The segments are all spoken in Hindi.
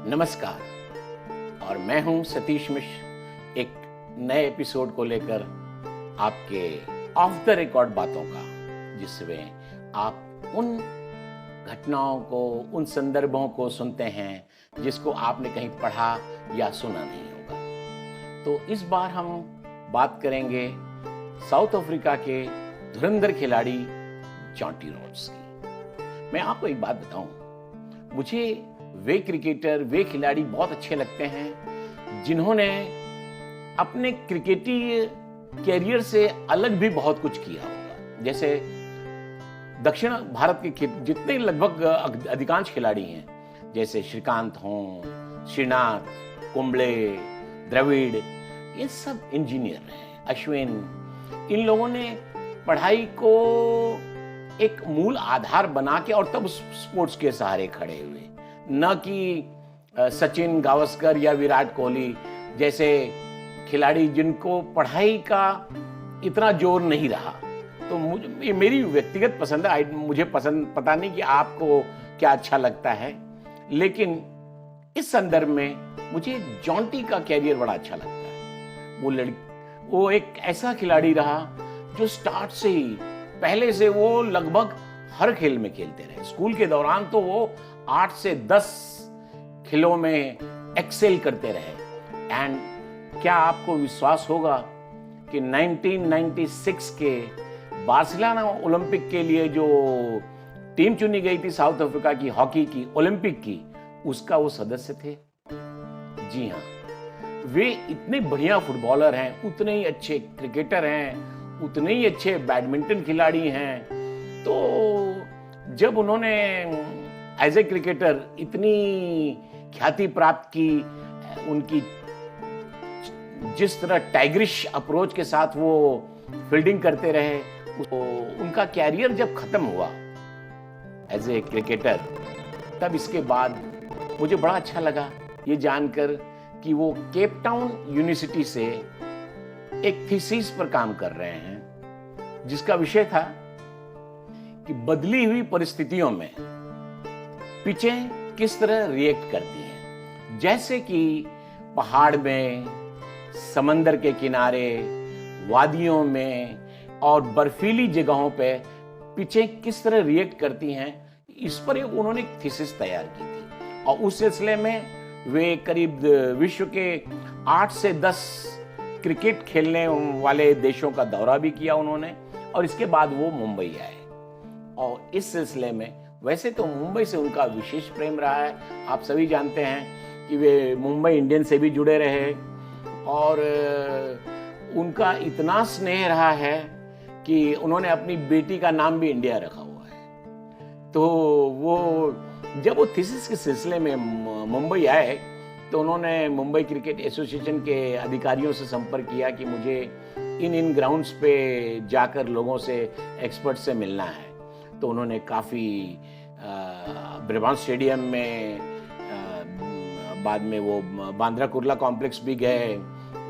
नमस्कार। और मैं हूं सतीश मिश्र, एक नए एपिसोड को लेकर आपके ऑफ द रिकॉर्ड बातों का, जिसमें आप उन घटनाओं को, उन संदर्भों को सुनते हैं जिसको आपने कहीं पढ़ा या सुना नहीं होगा। तो इस बार हम बात करेंगे साउथ अफ्रीका के धुरंधर खिलाड़ी जॉन्टी रोड्स की। मैं आपको एक बात बताऊं, मुझे वे क्रिकेटर, वे खिलाड़ी बहुत अच्छे लगते हैं जिन्होंने अपने क्रिकेटी कैरियर से अलग भी बहुत कुछ किया होगा। जैसे दक्षिण भारत के जितने लगभग अधिकांश खिलाड़ी हैं, जैसे श्रीकांत हों, श्रीनाथ, कुंबले, द्रविड़, ये सब इंजीनियर हैं। अश्विन, इन लोगों ने पढ़ाई को एक मूल आधार बना के और तब स्पोर्ट्स के सहारे खड़े हुए, न कि सचिन, गावस्कर या विराट कोहली जैसे खिलाड़ी जिनको पढ़ाई का इतना जोर नहीं रहा। तो ये मेरी व्यक्तिगत पसंद है। मुझे पसंद, पता नहीं कि आपको क्या अच्छा लगता है, लेकिन इस संदर्भ में मुझे जॉन्टी का कैरियर बड़ा अच्छा लगता है। वो एक ऐसा खिलाड़ी रहा जो स्टार्ट से ही, पहले से वो लगभग हर खेल में खेलते रहे। स्कूल के दौरान तो वो 8 से 10 खेलों में एक्सेल करते रहे। एंड क्या आपको विश्वास होगा कि 1996 के बार्सिलोना ओलंपिक के लिए जो टीम चुनी गई थी साउथ अफ्रीका की, हॉकी की, ओलंपिक की, उसका वो सदस्य थे। जी हाँ, वे इतने बढ़िया फुटबॉलर हैं, उतने ही अच्छे क्रिकेटर हैं, उतने ही अच्छे बैडमिंटन खिलाड़ी हैं। तो जब उन्होंने एज ए क्रिकेटर इतनी ख्याति प्राप्त की, उनकी जिस तरह टाइगरिश अप्रोच के साथ वो फील्डिंग करते रहे, तो उनका कैरियर जब खत्म हुआ एज ए क्रिकेटर, तब इसके बाद मुझे बड़ा अच्छा लगा ये जानकर कि वो केप टाउन यूनिवर्सिटी से एक थीसिस पर काम कर रहे हैं, जिसका विषय था कि बदली हुई परिस्थितियों में पिचें किस तरह रिएक्ट करती हैं। जैसे कि पहाड़ में, समंदर के किनारे, वादियों में और बर्फीली जगहों पे पिचें किस तरह रिएक्ट करती हैं, इस पर उन्होंने एक थीसिस तैयार की थी। और उस सिलसिले में वे करीब विश्व के 8 से 10 क्रिकेट खेलने वाले देशों का दौरा भी किया उन्होंने, और इसके बाद वो मुंबई आए। और इस सिलसिले में वैसे तो मुंबई से उनका विशेष प्रेम रहा है। आप सभी जानते हैं कि वे मुंबई इंडियंस से भी जुड़े रहे, और उनका इतना स्नेह रहा है कि उन्होंने अपनी बेटी का नाम भी इंडिया रखा हुआ है। तो वो जब वो थीसिस के सिलसिले में मुंबई आए, तो उन्होंने मुंबई क्रिकेट एसोसिएशन के अधिकारियों से संपर्क किया कि मुझे इन ग्राउंड्स पे जाकर लोगों से, एक्सपर्ट से मिलना है। तो उन्होंने काफ़ी ब्रेबॉर्न स्टेडियम में, बाद में वो बांद्रा कुर्ला कॉम्प्लेक्स भी गए,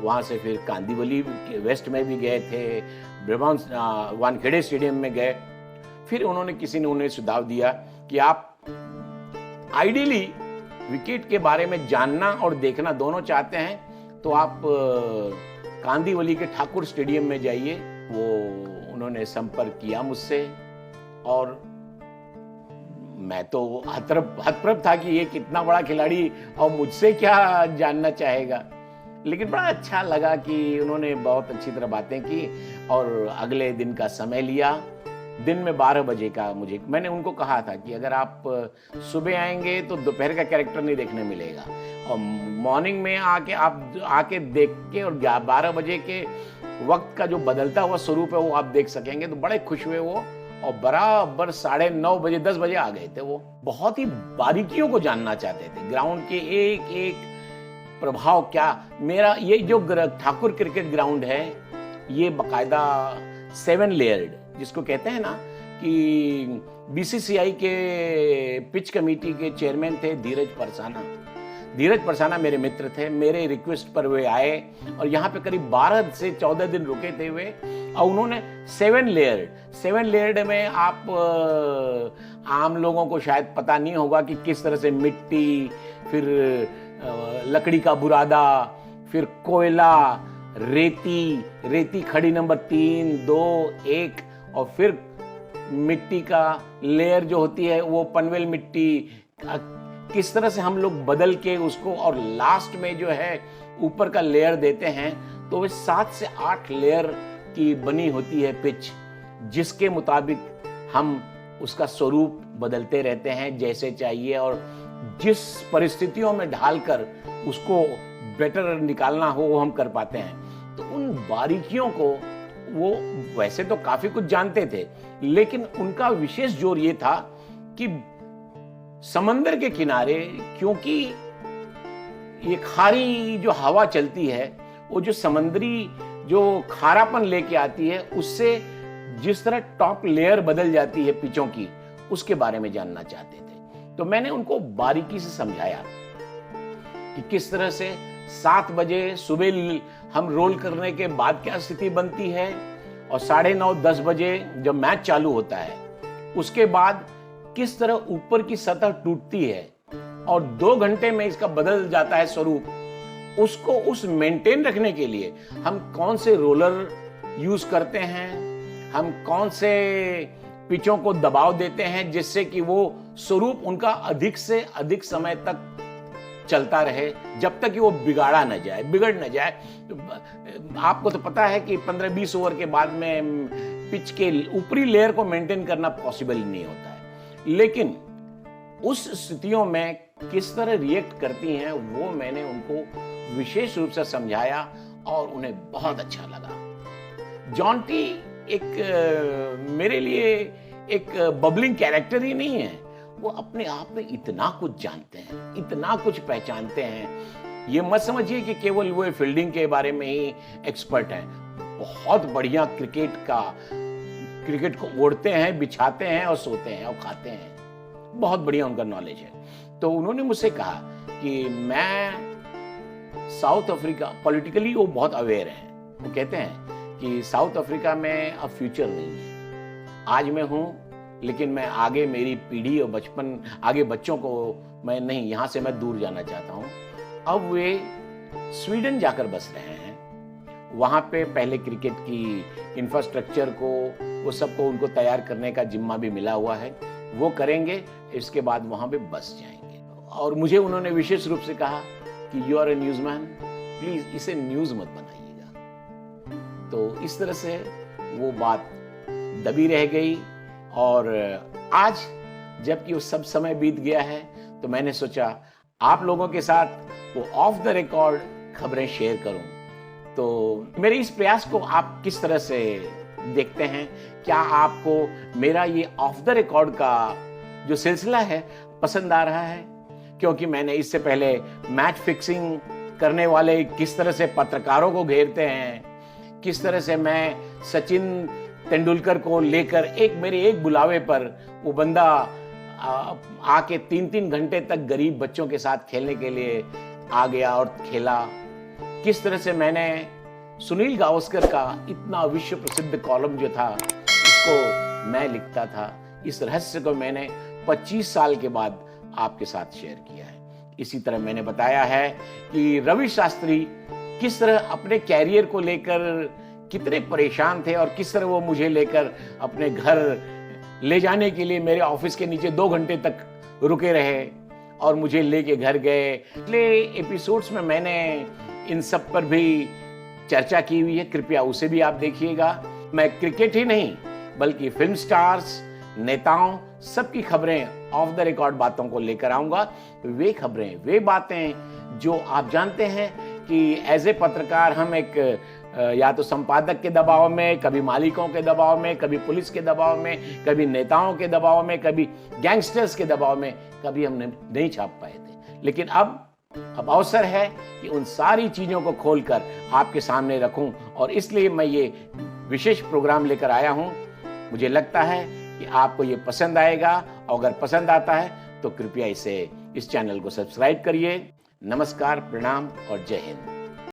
वहाँ से फिर कांदीवली वेस्ट में भी गए थे, ब्रेबॉर्न वानखेड़े स्टेडियम में गए। फिर किसी ने उन्हें सुझाव दिया कि आप आइडियली विकेट के बारे में जानना और देखना दोनों चाहते हैं, तो आप कांदीवली के ठाकुर स्टेडियम में जाइए। वो उन्होंने संपर्क किया मुझसे, और मैं तो हतप्रभ था कि ये कितना बड़ा खिलाड़ी और मुझसे क्या जानना चाहेगा। लेकिन बड़ा अच्छा लगा कि उन्होंने बहुत अच्छी तरह बातें की, और अगले दिन का समय लिया। दिन में 12 बजे का मैंने उनको कहा था कि अगर आप सुबह आएंगे तो दोपहर का कैरेक्टर नहीं देखने मिलेगा, और मॉर्निंग में आप आके देख के, और 12 बजे के वक्त का जो बदलता हुआ स्वरूप है वो आप देख सकेंगे। तो बड़े खुश हुए वो, और बराबर 9:30 बजे, 10 बजे आ गए थे। वो बहुत ही बारीकियों को जानना चाहते थे, ग्राउंड के एक एक प्रभाव क्या। मेरा ये जो ठाकुर क्रिकेट ग्राउंड है, ये बाकायदा 7 लेयर्ड, जिसको कहते हैं ना कि बीसीसीआई के पिच कमेटी के चेयरमैन थे धीरज परसाना। धीरज परसाना मेरे मित्र थे, मेरे रिक्वेस्ट पर वे आए और यहाँ पे करीब 12 से 14 दिन रुके थे वे, और उन्होंने 7 लेयर्ड में आप आम लोगों को शायद पता नहीं होगा कि किस तरह से मिट्टी, फिर लकड़ी का बुरादा, फिर कोयला, रेती खड़ी नंबर 3, 2, 1, और फिर मिट्टी का लेयर जो होती है वो पनवेल मिट्टी, किस तरह से हम लोग बदल के उसको, और लास्ट में जो है ऊपर का लेयर देते हैं, तो वे 7 से 8 लेयर की बनी होती है पिच, जिसके मुताबिक हम उसका स्वरूप बदलते रहते हैं जैसे चाहिए, और जिस परिस्थितियों में ढालकर उसको बेटर निकालना हो वो हम कर पाते हैं। तो उन बारीकियों को वो वैसे तो काफी कुछ जानते थे, लेकिन उनका विशेष जोर ये था कि समंदर के किनारे, क्योंकि ये खारी जो हवा चलती है वो जो समुद्री जो खारापन लेके आती है, उससे जिस तरह टॉप लेयर बदल जाती है पिचों की, उसके बारे में जानना चाहते थे। तो मैंने उनको बारीकी से समझाया कि किस तरह से 7 बजे सुबह हम रोल करने के बाद क्या स्थिति बनती है, और 9:30 10 बजे जब मैच चालू होता है उसके बाद किस तरह ऊपर की सतह टूटती है, और 2 घंटे में इसका बदल जाता है स्वरूप। उसको उस मेंटेन रखने के लिए हम कौन से रोलर यूज करते हैं, हम कौन से पिचों को दबाव देते हैं जिससे कि वो स्वरूप उनका अधिक से अधिक समय तक चलता रहे, जब तक कि वो बिगड़ न जाए। आपको तो पता है कि 15-20 ओवर के बाद में पिच के ऊपरी लेयर को मेंटेन करना पॉसिबल नहीं होता है, लेकिन उस स्थितियों में किस तरह रिएक्ट करती हैं वो मैंने उनको विशेष रूप से समझाया, और उन्हें बहुत अच्छा लगा। जॉन्टी मेरे लिए एक बबलिंग कैरेक्टर ही नहीं है, वो अपने आप में इतना कुछ जानते हैं, इतना कुछ पहचानते हैं। ये मत समझिए कि केवल वो फील्डिंग के बारे में ही एक्सपर्ट हैं, बहुत बढ़िया क्रिकेट को ओढ़ते हैं, बिछाते हैं और सोते हैं और खाते हैं, बहुत बढ़िया उनका नॉलेज है। तो उन्होंने मुझसे कहा कि मैं साउथ अफ्रीका, पॉलिटिकली वो बहुत अवेयर हैं, वो कहते हैं कि साउथ अफ्रीका में अब फ्यूचर नहीं है। आज मैं हूं, लेकिन मैं आगे मेरी पीढ़ी और आगे बच्चों को मैं नहीं, यहां से मैं दूर जाना चाहता हूं। अब वे स्वीडन जाकर बस रहे हैं, वहां पे पहले क्रिकेट की इंफ्रास्ट्रक्चर को, वो सबको उनको तैयार करने का जिम्मा भी मिला हुआ है, वो करेंगे, इसके बाद वहां पे बस जाएंगे। और मुझे उन्होंने विशेष रूप से कहा कि यू आर ए न्यूज़मैन, प्लीज इसे न्यूज मत बनाइएगा। तो इस तरह से वो बात दबी रह गई, और आज जबकि वो सब समय बीत गया है, तो मैंने सोचा आप लोगों के साथ वो ऑफ द रिकॉर्ड खबरें शेयर करूं। तो मेरे इस प्रयास को आप किस तरह से देखते हैं? क्या आपको मेरा ये ऑफ द रिकॉर्ड का जो सिलसिला है पसंद आ रहा है? क्योंकि मैंने इससे पहले मैच फिक्सिंग करने वाले किस तरह से पत्रकारों को घेरते हैं, किस तरह से मैं सचिन तेंदुलकर को लेकर मेरे एक बुलावे पर वो बंदा आके 3-3 घंटे तक गरीब बच्चों के साथ खेलने के लिए आ गया और खेला। किस तरह से मैंने सुनील गावस्कर का इतना विश्व प्रसिद्ध कॉलम जो था उसको मैं लिखता था, इस रहस्य को मैंने 25 साल के बाद आपके साथ शेयर किया है। इसी तरह मैंने बताया है कि रवि शास्त्री किस तरह अपने कैरियर को लेकर कितने परेशान थे, और किस तरह वो मुझे लेकर अपने घर ले जाने के लिए मेरे ऑफिस के नीचे 2 घंटे तक रुके रहे और मुझे लेके घर गए। पिछले एपिसोड्स में मैंने इन सब पर भी चर्चा की हुई है, कृपया उसे भी आप देखिएगा। मैं क्रिकेट ही नहीं बल्कि फिल्म स्टार्स, नेताओं, सबकी खबरें ऑफ द रिकॉर्ड बातों को लेकर आऊंगा। वे खबरें, वे बातें जो आप जानते हैं कि एज ए पत्रकार हम एक या तो संपादक के दबाव में, कभी मालिकों के दबाव में, कभी पुलिस के दबाव में, कभी नेताओं के दबाव में, कभी गैंगस्टर्स के दबाव में कभी हम नहीं छाप पाए थे। लेकिन अब अवसर है कि उन सारी चीजों को खोलकर आपके सामने रखूं, और इसलिए मैं ये विशेष प्रोग्राम लेकर आया हूं। मुझे लगता है कि आपको ये पसंद आएगा, और अगर पसंद आता है तो कृपया इस चैनल को सब्सक्राइब करिए। नमस्कार, प्रणाम और जय हिंद।